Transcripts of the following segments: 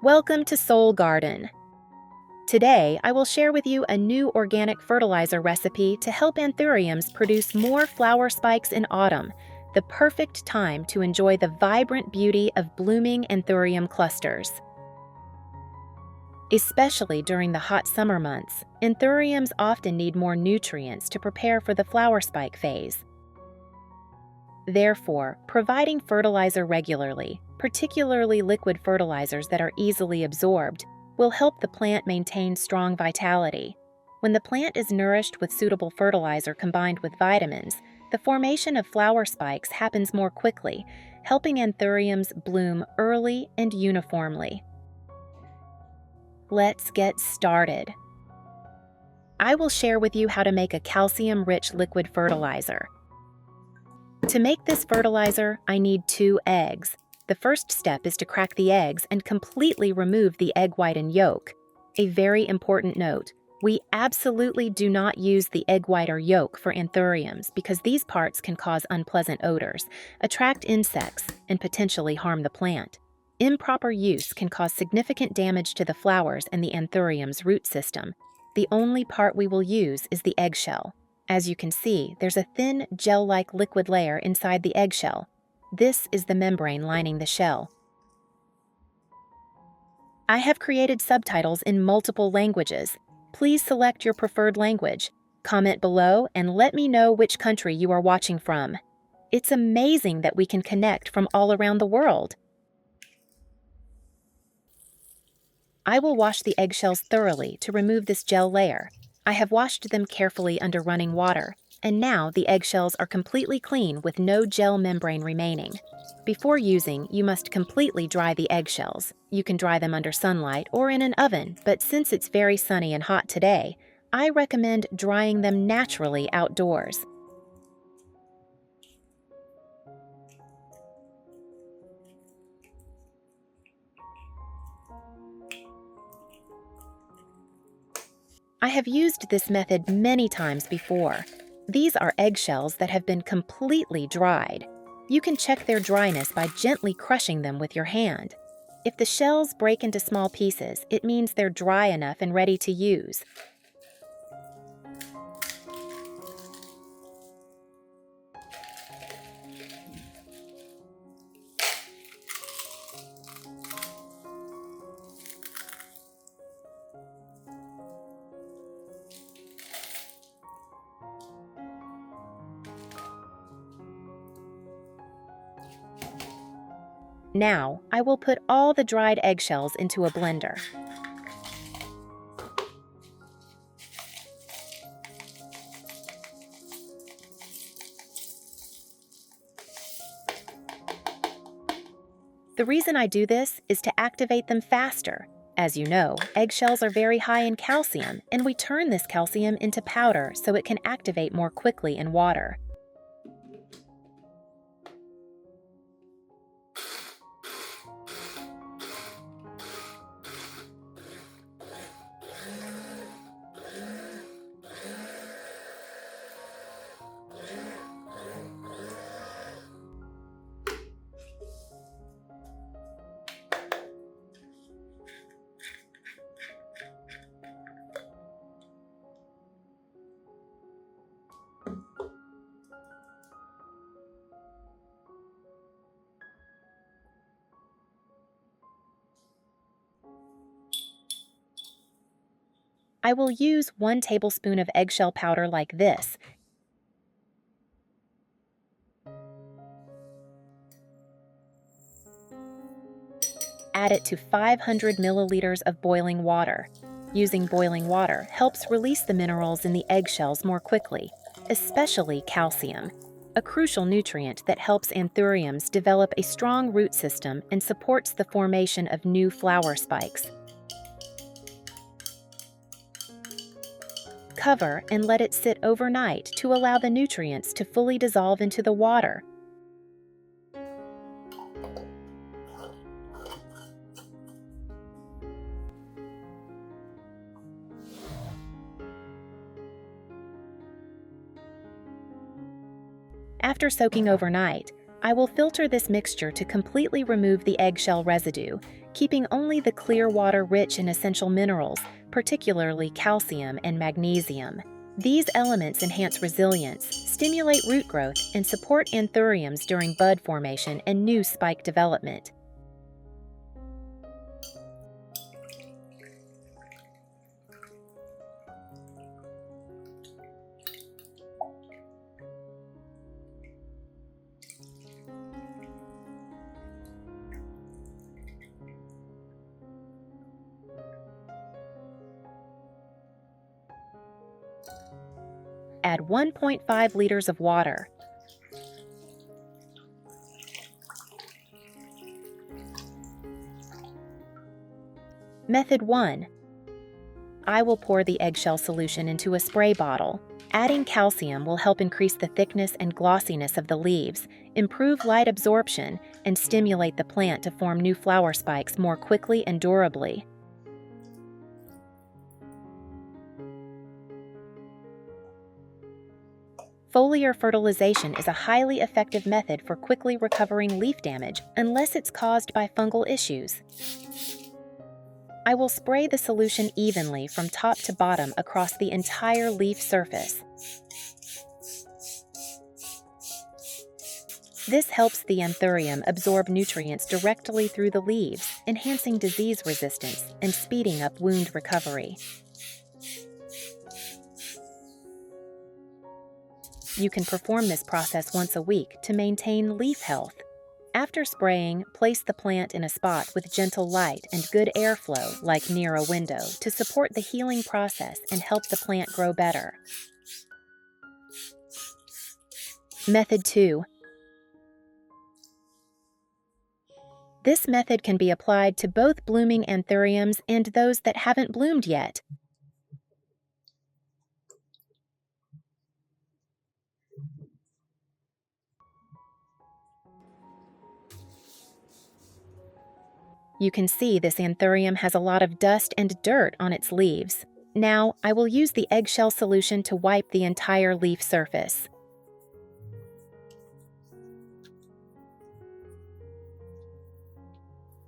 Welcome to Soul Garden. Today, I will share with you a new organic fertilizer recipe to help anthuriums produce more flower spikes in autumn, the perfect time to enjoy the vibrant beauty of blooming anthurium clusters. Especially during the hot summer months, anthuriums often need more nutrients to prepare for the flower spike phase. Therefore, providing fertilizer regularly, particularly liquid fertilizers that are easily absorbed, will help the plant maintain strong vitality. When the plant is nourished with suitable fertilizer combined with vitamins, the formation of flower spikes happens more quickly, helping anthuriums bloom early and uniformly. Let's get started. I will share with you how to make a calcium-rich liquid fertilizer. To make this fertilizer, I need 2 eggs. The first step is to crack the eggs and completely remove the egg white and yolk. A very important note, we absolutely do not use the egg white or yolk for anthuriums because these parts can cause unpleasant odors, attract insects, and potentially harm the plant. Improper use can cause significant damage to the flowers and the anthurium's root system. The only part we will use is the eggshell. As you can see, there's a thin, gel-like liquid layer inside the eggshell. This is the membrane lining the shell. I have created subtitles in multiple languages. Please select your preferred language. Comment below and let me know which country you are watching from. It's amazing that we can connect from all around the world. I will wash the eggshells thoroughly to remove this gel layer. I have washed them carefully under running water, and now the eggshells are completely clean with no gel membrane remaining. Before using, you must completely dry the eggshells. You can dry them under sunlight or in an oven, but since it's very sunny and hot today, I recommend drying them naturally outdoors. I have used this method many times before. These are eggshells that have been completely dried. You can check their dryness by gently crushing them with your hand. If the shells break into small pieces, it means they're dry enough and ready to use. Now, I will put all the dried eggshells into a blender. The reason I do this is to activate them faster. As you know, eggshells are very high in calcium, and we turn this calcium into powder so it can activate more quickly in water. I will use 1 tablespoon of eggshell powder like this. Add it to 500 milliliters of boiling water. Using boiling water helps release the minerals in the eggshells more quickly, especially calcium, a crucial nutrient that helps anthuriums develop a strong root system and supports the formation of new flower spikes. Cover and let it sit overnight to allow the nutrients to fully dissolve into the water. After soaking overnight, I will filter this mixture to completely remove the eggshell residue. keeping only the clear water rich in essential minerals, particularly calcium and magnesium. These elements enhance resilience, stimulate root growth, and support anthuriums during bud formation and new spike development. Add 1.5 liters of water. Method 1. I will pour the eggshell solution into a spray bottle. Adding calcium will help increase the thickness and glossiness of the leaves, improve light absorption, and stimulate the plant to form new flower spikes more quickly and durably. Foliar fertilization is a highly effective method for quickly recovering leaf damage unless it's caused by fungal issues. I will spray the solution evenly from top to bottom across the entire leaf surface. This helps the anthurium absorb nutrients directly through the leaves, enhancing disease resistance and speeding up wound recovery. You can perform this process once a week to maintain leaf health. After spraying, place the plant in a spot with gentle light and good airflow, like near a window, to support the healing process and help the plant grow better. Method 2. This method can be applied to both blooming anthuriums and those that haven't bloomed yet. You can see this anthurium has a lot of dust and dirt on its leaves. Now, I will use the eggshell solution to wipe the entire leaf surface.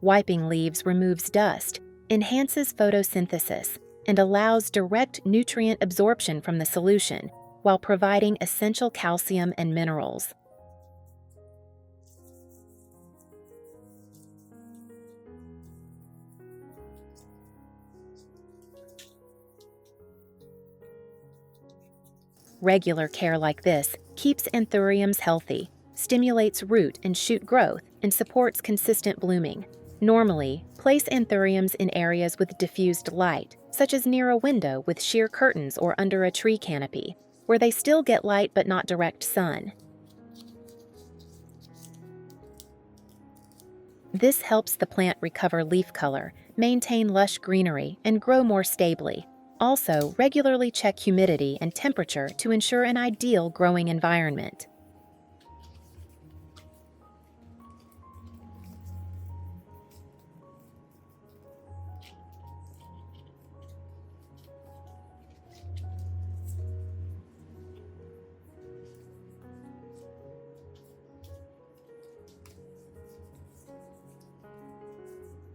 Wiping leaves removes dust, enhances photosynthesis, and allows direct nutrient absorption from the solution, while providing essential calcium and minerals. Regular care like this keeps anthuriums healthy, stimulates root and shoot growth, and supports consistent blooming. Normally, place anthuriums in areas with diffused light, such as near a window with sheer curtains or under a tree canopy, where they still get light but not direct sun. This helps the plant recover leaf color, maintain lush greenery, and grow more stably. Also, regularly check humidity and temperature to ensure an ideal growing environment.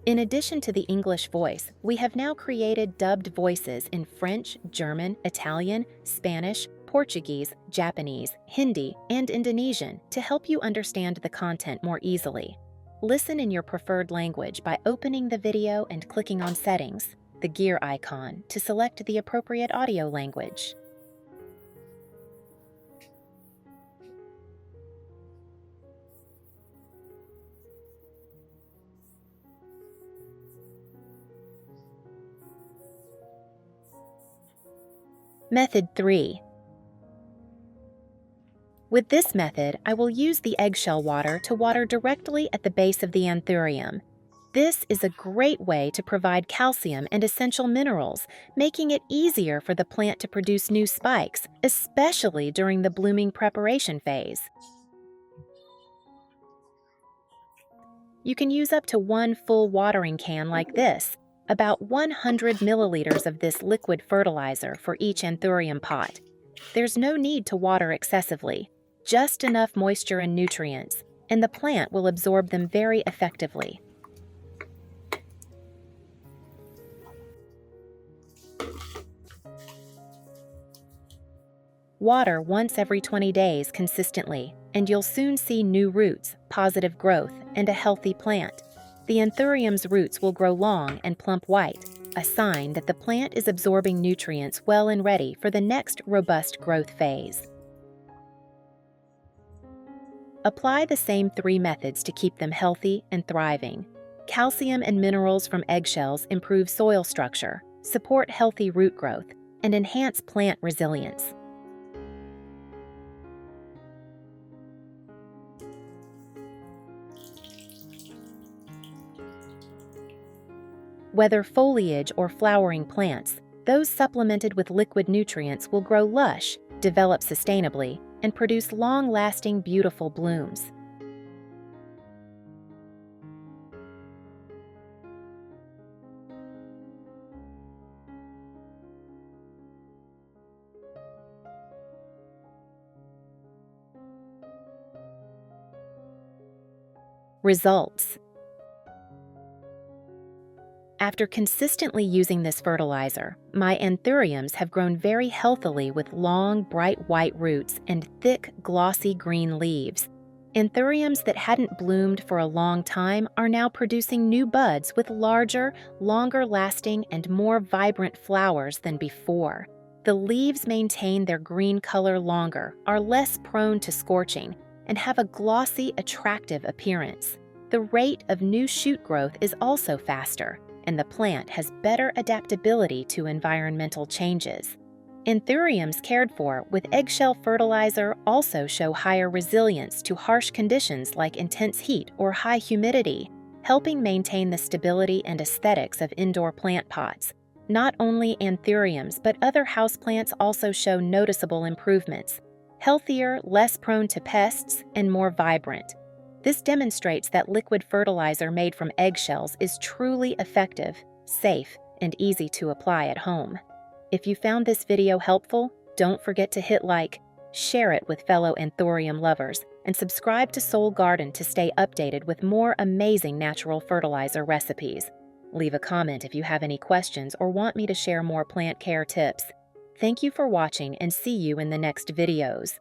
In addition to the English voice, we have now created dubbed voices in French, German, Italian, Spanish, Portuguese, Japanese, Hindi, and Indonesian to help you understand the content more easily. Listen in your preferred language by opening the video and clicking on Settings, the gear icon, to select the appropriate audio language. Method 3. With this method, I will use the eggshell water to water directly at the base of the anthurium. This is a great way to provide calcium and essential minerals, making it easier for the plant to produce new spikes, especially during the blooming preparation phase. You can use up to 1 full watering can like this, about 100 milliliters of this liquid fertilizer for each anthurium pot. There's no need to water excessively, just enough moisture and nutrients, and the plant will absorb them very effectively. Water once every 20 days consistently, and you'll soon see new roots, positive growth, and a healthy plant. The anthurium's roots will grow long and plump white, a sign that the plant is absorbing nutrients well and ready for the next robust growth phase. Apply the same 3 methods to keep them healthy and thriving. Calcium and minerals from eggshells improve soil structure, support healthy root growth, and enhance plant resilience. Whether foliage or flowering plants, those supplemented with liquid nutrients will grow lush, develop sustainably, and produce long-lasting, beautiful blooms. Results. After consistently using this fertilizer, my anthuriums have grown very healthily with long, bright white roots and thick, glossy green leaves. Anthuriums that hadn't bloomed for a long time are now producing new buds with larger, longer-lasting, and more vibrant flowers than before. The leaves maintain their green color longer, are less prone to scorching, and have a glossy, attractive appearance. The rate of new shoot growth is also faster, and the plant has better adaptability to environmental changes. Anthuriums cared for with eggshell fertilizer also show higher resilience to harsh conditions like intense heat or high humidity, helping maintain the stability and aesthetics of indoor plant pots. Not only anthuriums, but other houseplants also show noticeable improvements: healthier, less prone to pests, and more vibrant. This demonstrates that liquid fertilizer made from eggshells is truly effective, safe, and easy to apply at home. If you found this video helpful, don't forget to hit like, share it with fellow anthurium lovers, and subscribe to Soul Garden to stay updated with more amazing natural fertilizer recipes. Leave a comment if you have any questions or want me to share more plant care tips. Thank you for watching, and see you in the next videos.